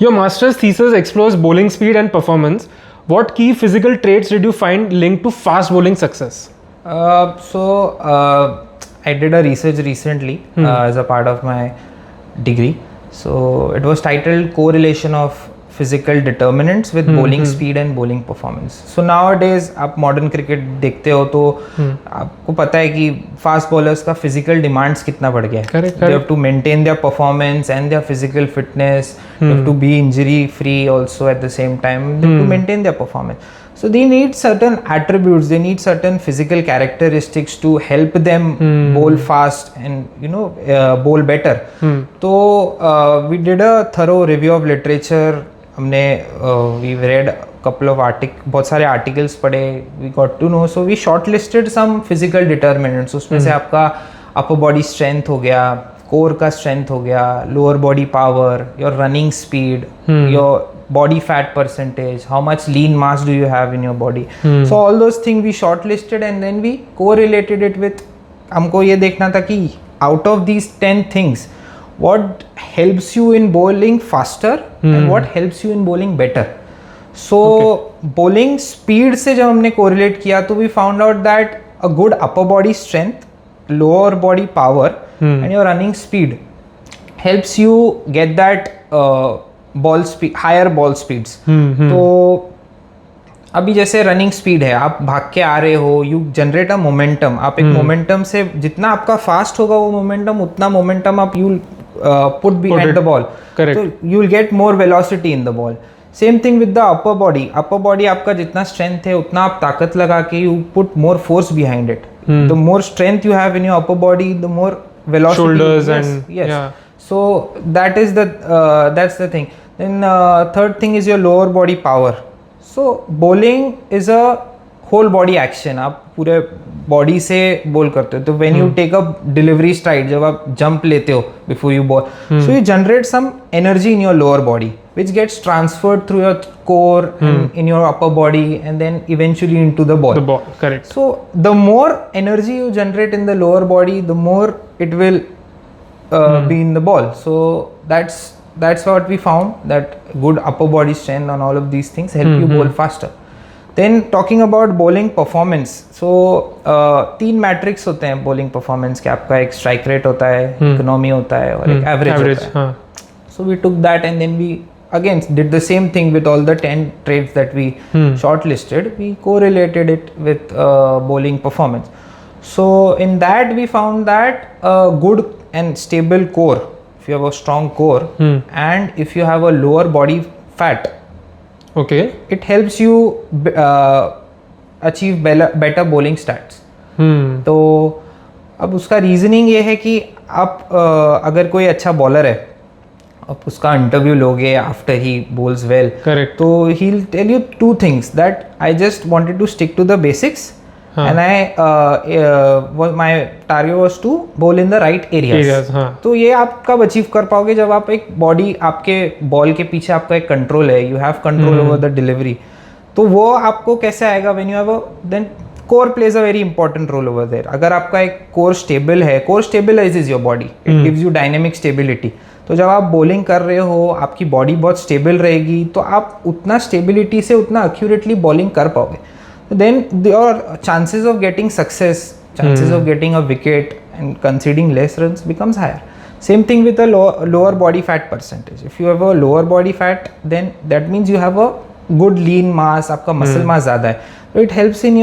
Your master's thesis explores bowling speed and performance. What key physical traits did you find linked to fast bowling success? I did a research recently as a part of my degree. So it was titled Correlation of Physical Determinants with Bowling Speed and Bowling Performance. So nowadays आप modern cricket देखते हो तो आपको पता है कि fast bowlers का physical demands कितना बढ़ गया है. Correct, They have to maintain their performance and their physical fitness. They have to be injury free also at the same time. They have to maintain their performance. So they need certain attributes, they need certain physical characteristics to help them bowl fast and bowl better. So we did a thorough review of literature. हमने we read a couple of बहुत सारे articles पढ़े. We got to know. So we shortlisted some physical determinants. उसमें से आपका upper body strength हो गया, core का strength हो गया, lower body power, your running speed, your body fat percentage, how much lean mass do you have in your body. So all those things we shortlisted and then we correlated it with, हमको ये देखना था कि out of these 10 things what helps you in bowling faster and what helps you in bowling better. So bowling speed से जब हमने correlate किया तो we found out that a good upper body strength, lower body power and your running speed helps you get that ball speed, higher ball speeds. तो अभी जैसे running speed है, आप भाग के आ रहे हो, यू जनरेट अ मोमेंटम. आप एक मोमेंटम से जितना आपका फास्ट होगा वो मोमेंटम, उतना मोमेंटम आप you put behind the ball, तो you will get more velocity in the ball. Same thing with the upper body. Upper body आपका जितना स्ट्रेंथ है उतना आप ताकत लगा के you put more force behind it. The more strength you have in your upper body, the more velocity. Shoulders and yeah. So that's the thing. Then third thing is your lower body power. So bowling is a whole body action. आप पूरे body से बोल करते हो. तो when you take a delivery stride, जब आप jump लेते हो before you bowl, so you generate some energy in your lower body which gets transferred through your core and in your upper body and then eventually into the ball. The ball, correct. So the more energy you generate in the lower body, the more it will be in the ball. So that's what we found, that good upper body strength and all of these things help you bowl faster. Then talking about bowling performance, so 3 metrics होते हैं bowling performance के. आपका एक strike rate होता है, economy होता है और एक average होता है. So we took that and then we again did the same thing with all the 10 traits that we shortlisted. We correlated it with bowling performance. So in that we found that a good and stable core, if you have a strong core and if you have a lower body fat, it helps you achieve better bowling stats. तो अब उसका reasoning ये है कि आप अगर कोई अच्छा बॉलर है, आप उसका इंटरव्यू लोगे आफ्टर ही बोल्स वेल, तो he will tell you 2 things that I just wanted to stick to the basics and my target was to bowl in the right areas. तो ये आप कब अचीव कर पाओगे? जब आप एक बॉडी, आपके बॉल के पीछे आपका एक कंट्रोल है, you have control over the delivery. तो वो आपको कैसे आएगा? When you have then core plays a very important role over there. अगर आपका एक कोर स्टेबल है, core stabilises your body, it gives you dynamic stability. तो जब आप बॉलिंग कर रहे हो, आपकी बॉडी बहुत स्टेबल रहेगी, तो आप उतना स्टेबिलिटी से उतना एक्यूरेटली बॉलिंग कर पाओगे. Then your chances of getting success, chances of getting a wicket and conceding less runs becomes higher. Same thing with the lower body fat percentage. If you have a lower body fat, then that means you have a good lean mass, आपका muscle mass ज़्यादा है. So it helps in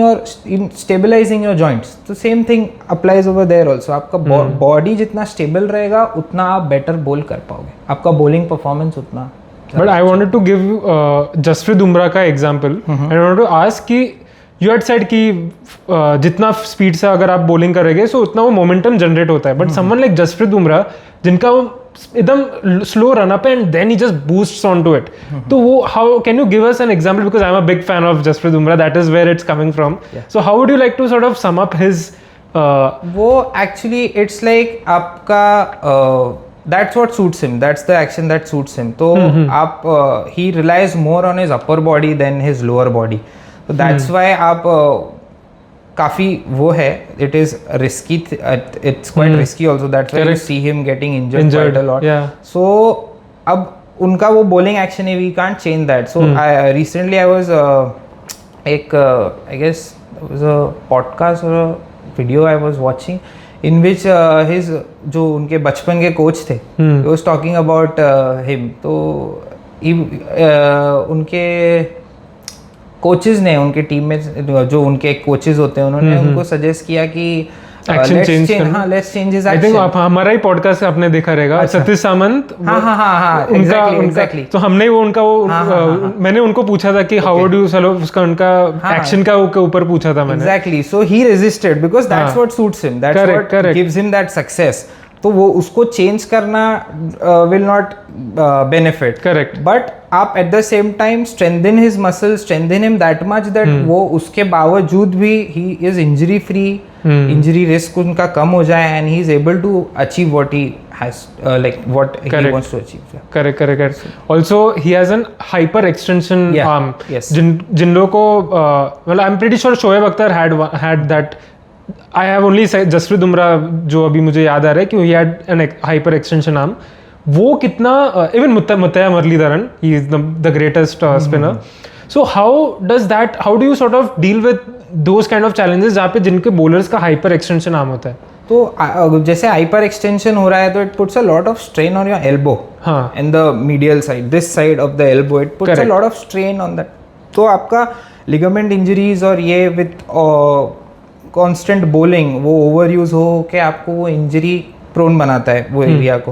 stabilizing your joints. So same thing applies over there also. आपका body जितना stable रहेगा, उतना आप better bowl कर पाओगे. आपका bowling performance उतना. But I wanted to give Jasprit Bumrah का example. I wanted to ask कि यू हैड सेड कि जितना स्पीड से अगर आप बॉलिंग करेंगे सो उतना वो मोमेंटम जनरेट होता है. But someone like Jasprit Bumrah, जिनका वो एकदम slow run up and then he just boosts on to it, तो वो how can you give us an example? Because I am a big fan of Jasprit Bumrah, that is where it's coming from. So how would you like to sort of sum up his वो actually it's like आपका that's what suits him, that's the action that suits him. तो आप he relies more on his upper body than his lower body. So that's why आप काफ़ी वो है, it is risky, it's quite risky also. That's why you see him getting injured quite a lot. So अब उनका वो bowling action है, we can't change that. So recently I was I guess it was a podcast or a video I was watching in which his जो उनके बचपन के coach थे, he was talking about him. तो उनके coaches ने, उनके टीम में जो उनके कोचेस होते हैं, उन्होंने उनको सजेस्ट किया कि एक्शन चेंज करना। हाँ, let's change his I action. Think आप हमारा ही पॉडकास्ट आपने देखा रहेगा, सतीश सामंत। हाँ, एग्जैक्टली। तो हमने वो उनका मैंने उनको पूछा था कि हाउ डू चलो उसका उनका एक्शन का ऊपर पूछा था मैंने। Exactly, so he resisted because that's what suits him, that's what gives him that success. तो वो उसको चेंज करना will not benefit. Correct. But आप at the same time strengthen his muscle, strengthen him that much that वो उसके बावजूद भी he is injury free, injury risk उनका कम हो जाए, and he is able to achieve what he has like what he wants to achieve. Correct. Also he has an hyperextension arm. जिन लोगों को मतलब I am pretty sure Shoaib Akhtar had that. I have only Jasprit Bumrah जो अभी मुझे याद आ रहा है कि he had an hyper extension arm. वो कितना even Muttiah Muraleedharan, he is the greatest spinner. So how do you sort of deal with those kind of challenges जहाँ पे जिनके bowlers का hyper extension arm होता है? तो जैसे हाइपर एक्सटेंशन हो रहा है तो it puts a lot of strain on your elbow and the medial side, this side of the elbow, it puts a lot of strain on that. तो आपका लिगामेंट इंजरीज और ये विथ कांस्टेंट बॉलिंग वो over use हो के आपको वो injury prone बनाता है वो एरिया को।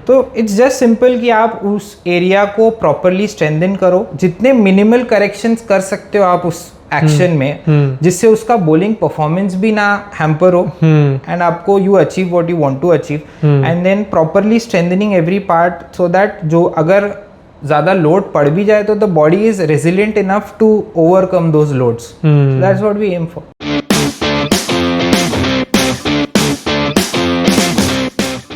तो इट्स जस्ट सिंपल कि आप उस एरिया को प्रॉपरली स्ट्रेंथन करो, जितने मिनिमल करेक्शंस कर सकते हो आप उस एक्शन में, जिससे उसका बॉलिंग परफॉर्मेंस भी ना हैम्पर हो एंड आपको you achieve what you want to achieve, and then properly strengthening every part so that जो अगर ज़्यादा लोड पड़ भी जाए तो the body is resilient enough to overcome those loads. That's what we am for.